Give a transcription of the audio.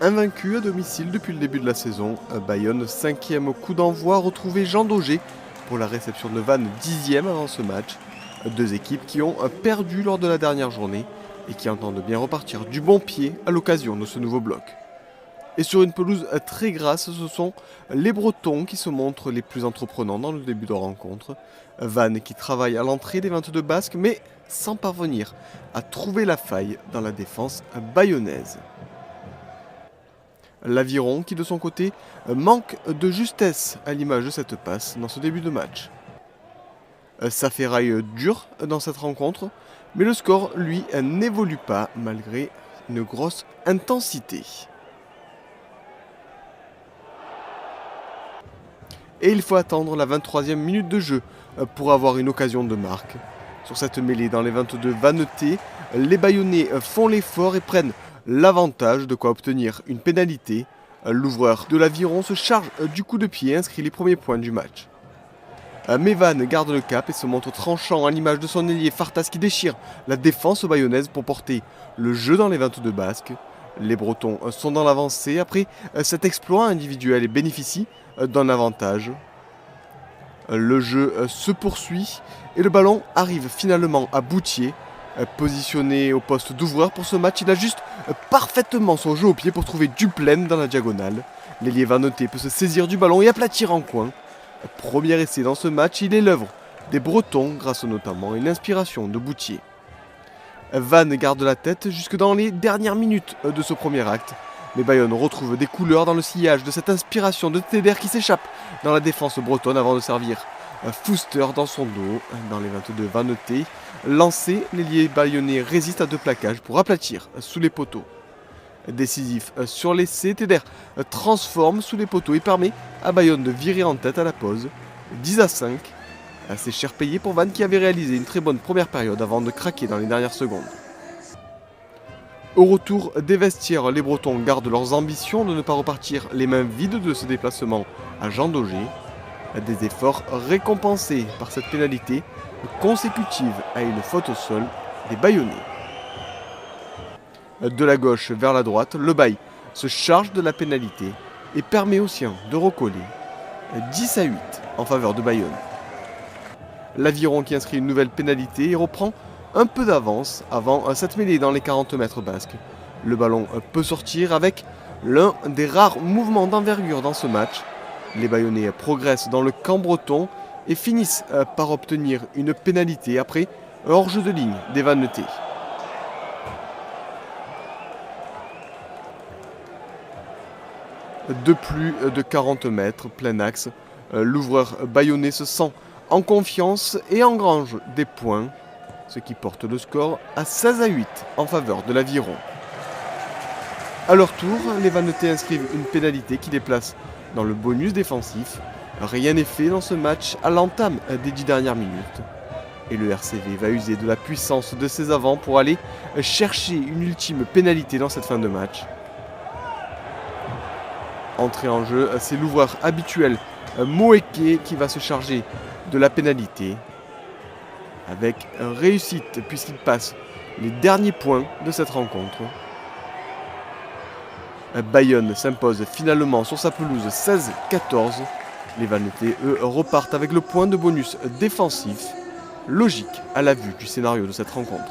invaincu à domicile depuis le début de la saison. Bayonne, 5e coup d'envoi, a retrouvé Jean Daugé pour la réception de Vannes, 10e avant ce match. Deux équipes qui ont perdu lors de la dernière journée et qui entendent bien repartir du bon pied à l'occasion de ce nouveau bloc. Et sur une pelouse très grasse, ce sont les Bretons qui se montrent les plus entreprenants dans le début de rencontre. Vannes qui travaille à l'entrée des 22 basques, mais sans parvenir à trouver la faille dans la défense bayonnaise. L'Aviron qui de son côté manque de justesse à l'image de cette passe dans ce début de match. Ça ferraille dur dans cette rencontre, mais le score, lui, n'évolue pas malgré une grosse intensité. Et il faut attendre la 23e minute de jeu pour avoir une occasion de marque. Sur cette mêlée dans les 22 vannetés, les Bayonnais font l'effort et prennent l'avantage, de quoi obtenir une pénalité. L'ouvreur de l'Aviron se charge du coup de pied et inscrit les premiers points du match. Mais Vannes garde le cap et se montre tranchant à l'image de son ailier Fartas qui déchire la défense bayonnaise pour porter le jeu dans les 22 basques. Les Bretons sont dans l'avancée après cet exploit individuel et bénéficient d'un avantage. Le jeu se poursuit et le ballon arrive finalement à Boutier. Positionné au poste d'ouvreur pour ce match, il ajuste parfaitement son jeu au pied pour trouver Duplaine dans la diagonale. L'ailier vannetais peut se saisir du ballon et aplatir en coin. Premier essai dans ce match, il est l'œuvre des Bretons grâce notamment à une inspiration de Boutier. Vannes garde la tête jusque dans les dernières minutes de ce premier acte. Mais Bayonne retrouve des couleurs dans le sillage de cette inspiration de Teder qui s'échappe dans la défense bretonne avant de servir Fouster dans son dos. Dans les 22 vannetés lancés, l'ailier bayonnais résiste à deux plaquages pour aplatir sous les poteaux. Décisif sur l'essai, Teder transforme sous les poteaux et permet à Bayonne de virer en tête à la pause. 10-5, assez cher payé pour Vannes qui avait réalisé une très bonne première période avant de craquer dans les dernières secondes. Au retour des vestiaires, les Bretons gardent leurs ambitions de ne pas repartir les mains vides de ce déplacement à Jean Daugé. Des efforts récompensés par cette pénalité consécutive à une faute au sol des Bayonnais. De la gauche vers la droite, le Baye se charge de la pénalité et permet aux siens de recoller 10-8 en faveur de Bayonne. L'Aviron qui inscrit une nouvelle pénalité et reprend un peu d'avance avant cette mêlée dans les 40 mètres basques. Le ballon peut sortir avec l'un des rares mouvements d'envergure dans ce match. Les Bayonnais progressent dans le camp breton et finissent par obtenir une pénalité après un hors-jeu de ligne des vannetés. De plus de 40 mètres, plein axe, l'ouvreur bayonnais se sent en confiance et engrange des points, ce qui porte le score à 16-8 en faveur de l'Aviron. A leur tour, les vannetais inscrivent une pénalité qui les place dans le bonus défensif. Rien n'est fait dans ce match à l'entame des 10 dernières minutes. Et le RCV va user de la puissance de ses avants pour aller chercher une ultime pénalité dans cette fin de match. Entrée en jeu, c'est l'ouvreur habituel Moeke qui va se charger de la pénalité. Avec réussite puisqu'il passe les derniers points de cette rencontre. Bayonne s'impose finalement sur sa pelouse 16-14. Les vannetés, eux, repartent avec le point de bonus défensif, logique à la vue du scénario de cette rencontre.